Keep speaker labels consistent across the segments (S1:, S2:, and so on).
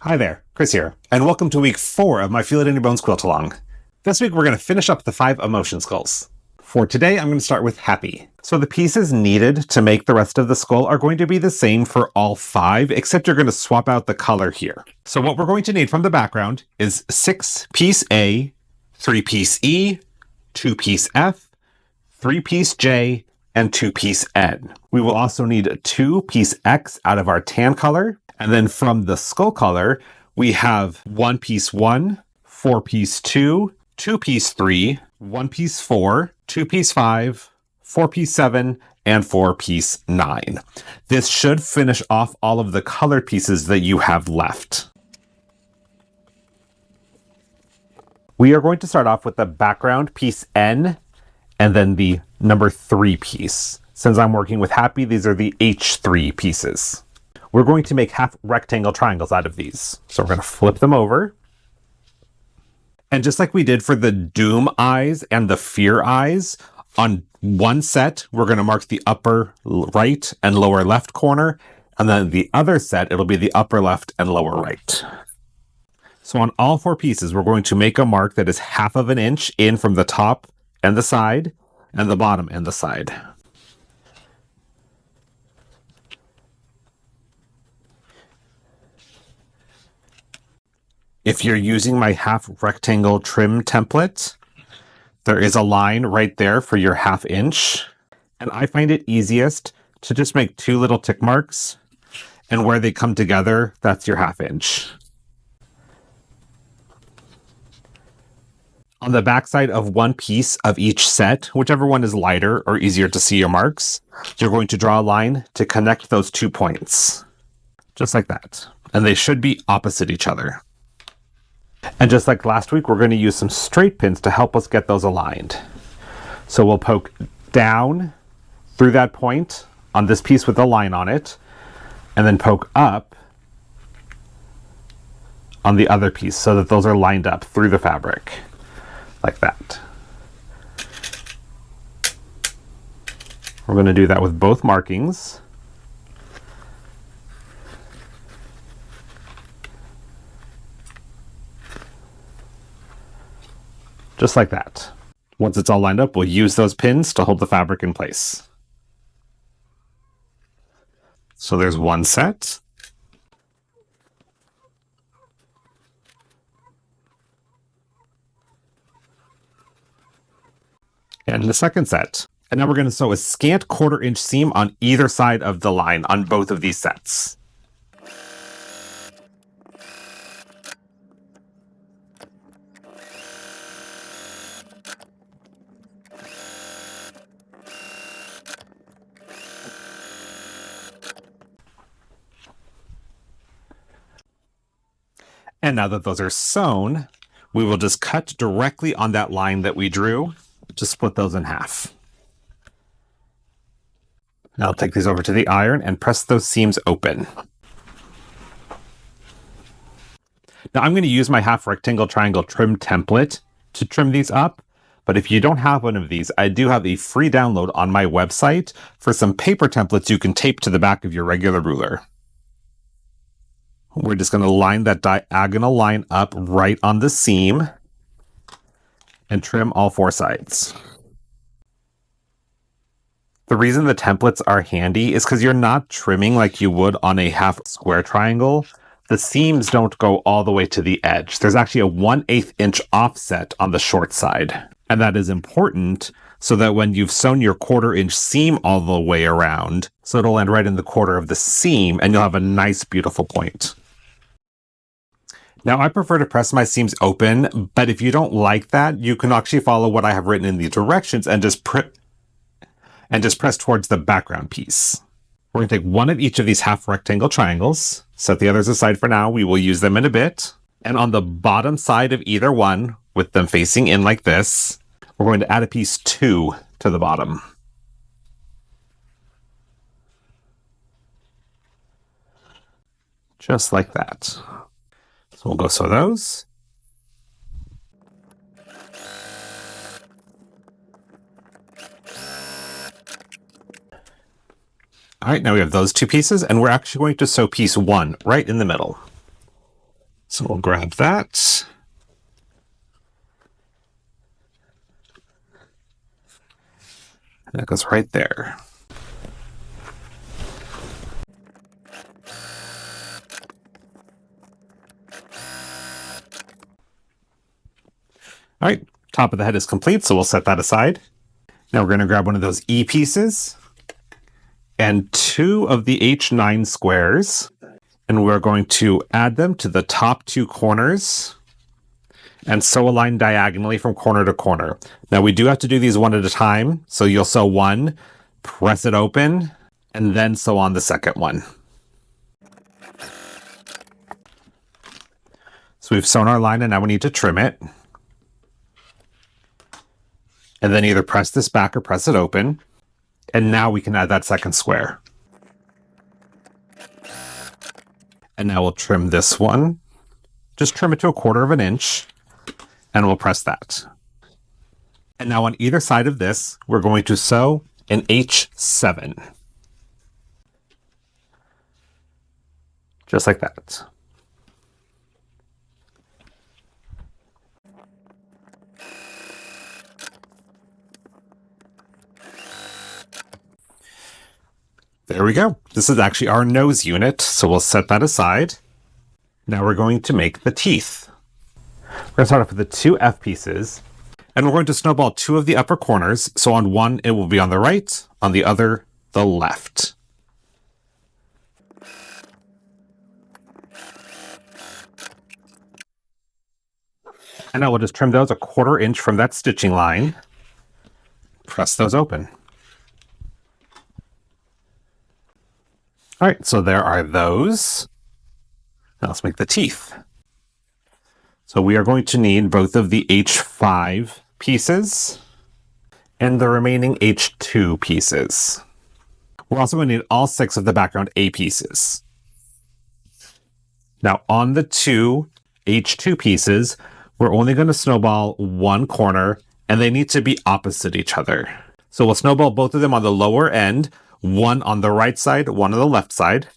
S1: Hi there, Chris here, and welcome to week 4 of my Feel It in Your Bones Quilt-Along. This week we're going to finish up the 5 emotion skulls. For today, I'm going to start with happy. So the pieces needed to make the rest of the skull are going to be the same for all 5, except you're going to swap out the color here. So what we're going to need from the background is 6-piece A, 3-piece E, 2-piece F, 3-piece J, and 2-piece N. We will also need a 2-piece X out of our tan color. And then from the skull color, we have 1-piece 1, 4-piece 2, 2-piece 3, 1-piece 4, 2-piece 5, 4-piece 7, and 4-piece 9. This should finish off all of the colored pieces that you have left. We are going to start off with the background piece N and then the number 3 piece. Since I'm working with happy, these are the H3 pieces. We're going to make half rectangle triangles out of these. So we're going to flip them over. And just like we did for the doom eyes and the fear eyes, on one set, we're going to mark the upper right and lower left corner. And then the other set, it'll be the upper left and lower right. So on all 4 pieces, we're going to make a mark that is 1/2 inch in from the top and the side, and the bottom and the side. If you're using my half rectangle trim template, there is a line right there for your 1/2 inch. And I find it easiest to just make 2 little tick marks, and where they come together, that's your 1/2 inch. On the backside of one piece of each set, whichever one is lighter or easier to see your marks, you're going to draw a line to connect those 2 points. Just like that. And they should be opposite each other. And just like last week, we're going to use some straight pins to help us get those aligned. So we'll poke down through that point on this piece with a line on it, and then poke up on the other piece so that those are lined up through the fabric, like that. We're going to do that with both markings. Just like that. Once it's all lined up, we'll use those pins to hold the fabric in place. So there's one set. And the second set. And now we're going to sew a scant 1/4 inch seam on either side of the line on both of these sets. And now that those are sewn, we will just cut directly on that line that we drew to split those in half. Now I'll take these over to the iron and press those seams open. Now I'm going to use my half rectangle triangle trim template to trim these up, but if you don't have one of these, I do have a free download on my website for some paper templates you can tape to the back of your regular ruler. We're just going to line that diagonal line up right on the seam and trim all 4 sides. The reason the templates are handy is because you're not trimming like you would on a half square triangle. The seams don't go all the way to the edge. There's actually a 1/8 inch offset on the short side. And that is important so that when you've sewn your 1/4 inch seam all the way around, so it'll land right in the 1/4 of the seam and you'll have a nice, beautiful point. Now, I prefer to press my seams open, but if you don't like that, you can actually follow what I have written in the directions and just press towards the background piece. We're going to take one of each of these half rectangle triangles, set the others aside for now. We will use them in a bit. And on the bottom side of either one, with them facing in like this, we're going to add a piece 2 to the bottom. Just like that. So we'll go sew those. All right, now we have those 2 pieces, and we're actually going to sew piece 1 right in the middle. So we'll grab that. That goes right there. All right, top of the head is complete, so we'll set that aside. Now we're going to grab one of those E pieces and 2 of the H9 squares, and we're going to add them to the top 2 corners and sew a line diagonally from corner to corner. Now we do have to do these one at a time, so you'll sew one, press it open, and then sew on the second one. So we've sewn our line and now we need to trim it. And then either press this back or press it open. And now we can add that second square. And now we'll trim this one. Just trim it to 1/4 of an inch. And we'll press that. And now on either side of this, we're going to sew an H7. Just like that. There we go. This is actually our nose unit, so we'll set that aside. Now we're going to make the teeth. We're going to start off with the 2 F pieces, and we're going to snowball 2 of the upper corners, so on one it will be on the right, on the other, the left. And now we'll just trim those 1/4 inch from that stitching line. Press those open. All right, so there are those. Now let's make the teeth. So we are going to need both of the H5 pieces and the remaining H2 pieces. We're also going to need all 6 of the background A pieces. Now on the 2 H2 pieces, we're only going to snowball 1 corner, and they need to be opposite each other. So we'll snowball both of them on the lower end, one on the right side, one on the left side.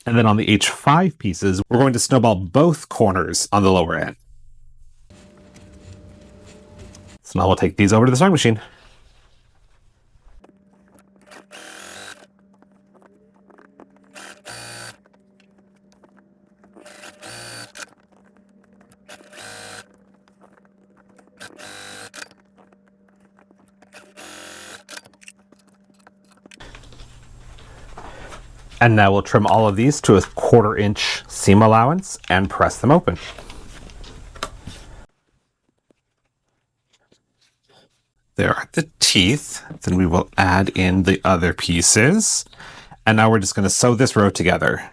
S1: And then on the H5 pieces, we're going to snowball both corners on the lower end. So now we'll take these over to the sewing machine. And now we'll trim all of these to a 1/4 inch seam allowance and press them open. There are the teeth. Then we will add in the other pieces. And now we're just going to sew this row together.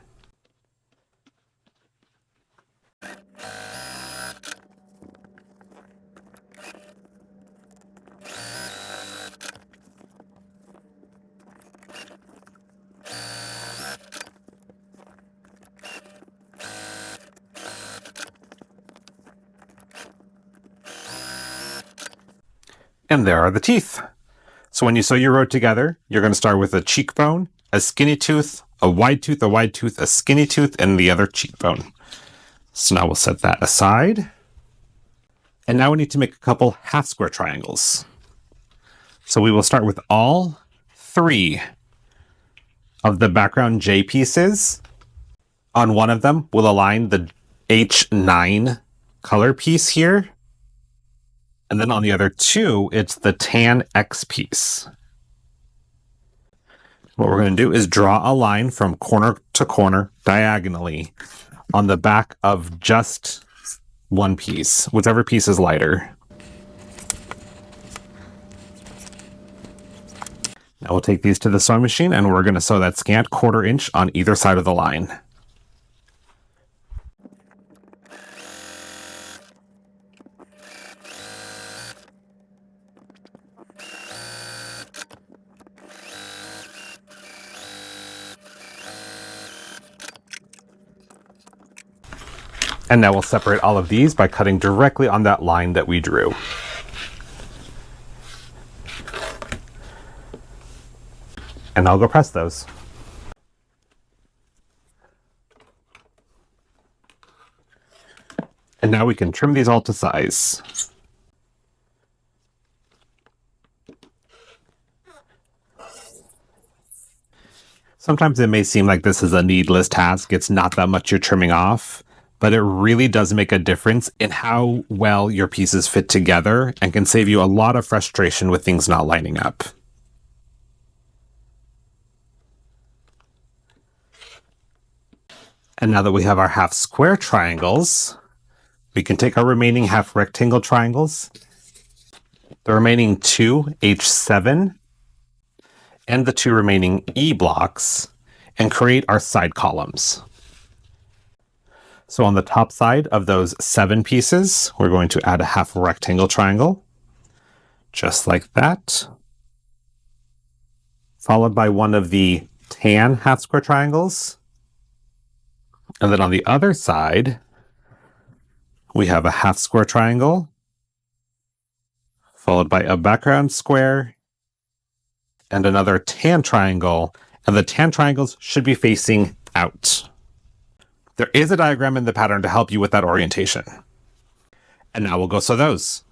S1: And there are the teeth. So when you sew your row together, you're going to start with a cheekbone, a skinny tooth, a wide tooth, a skinny tooth, and the other cheekbone. So now we'll set that aside. And now we need to make a couple half square triangles. So we will start with all 3 of the background J pieces. On one of them, we'll align the H9 color piece here. And then on the other 2, it's the tan X piece. What we're going to do is draw a line from corner to corner diagonally on the back of just one piece, whichever piece is lighter. Now we'll take these to the sewing machine and we're going to sew that scant 1/4 inch on either side of the line. And now we'll separate all of these by cutting directly on that line that we drew. And I'll go press those. And now we can trim these all to size. Sometimes it may seem like this is a needless task. It's not that much you're trimming off, but it really does make a difference in how well your pieces fit together and can save you a lot of frustration with things not lining up. And now that we have our half square triangles, we can take our remaining half rectangle triangles, the remaining 2 H7, and the 2 remaining E blocks, and create our side columns. So on the top side of those 7 pieces, we're going to add a half rectangle triangle, just like that, followed by one of the tan half square triangles. And then on the other side, we have a half square triangle, followed by a background square, and another tan triangle, and the tan triangles should be facing out. There is a diagram in the pattern to help you with that orientation. And now we'll go sew those.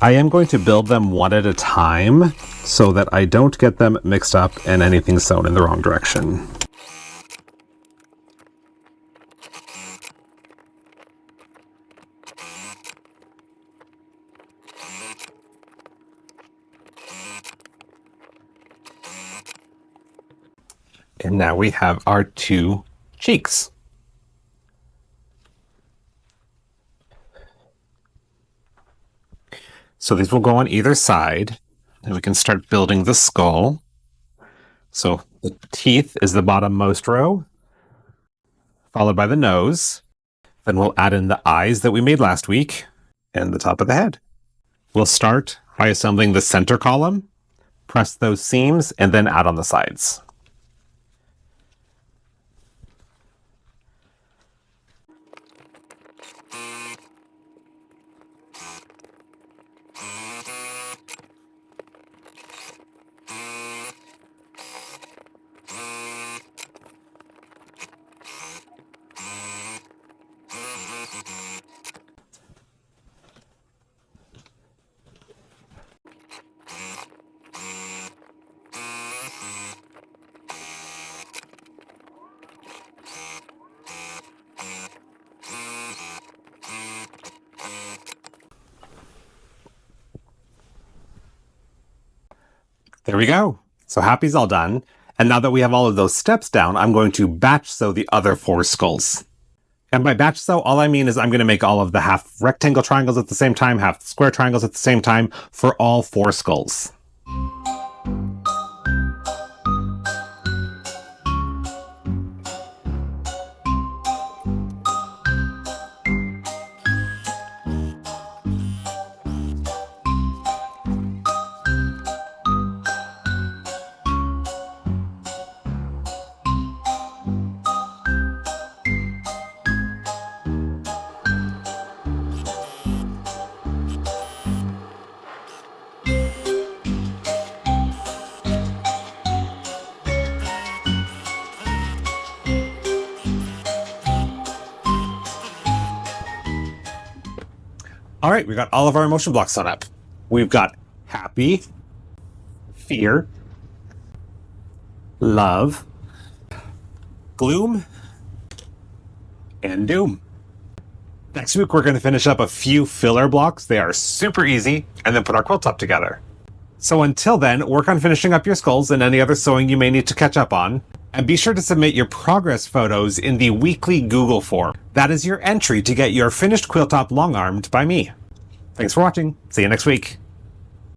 S1: I am going to build them one at a time so that I don't get them mixed up and anything sewn in the wrong direction. And now we have our 2 cheeks. So these will go on either side, and we can start building the skull. So the teeth is the bottommost row, followed by the nose. Then we'll add in the eyes that we made last week, and the top of the head. We'll start by assembling the center column, press those seams, and then add on the sides. There we go. So Happy's all done. And now that we have all of those steps down, I'm going to batch sew the other 4 skulls. And by batch sew, all I mean is I'm going to make all of the half rectangle triangles at the same time, half square triangles at the same time for all 4 skulls. All right, we got all of our emotion blocks sewn up. We've got happy, fear, love, gloom, and doom. Next week, we're going to finish up a few filler blocks. They are super easy, and then put our quilt top together. So until then, work on finishing up your skulls and any other sewing you may need to catch up on. And be sure to submit your progress photos in the weekly Google form. That is your entry to get your finished quilt top long-armed by me. Thanks for watching. See you next week.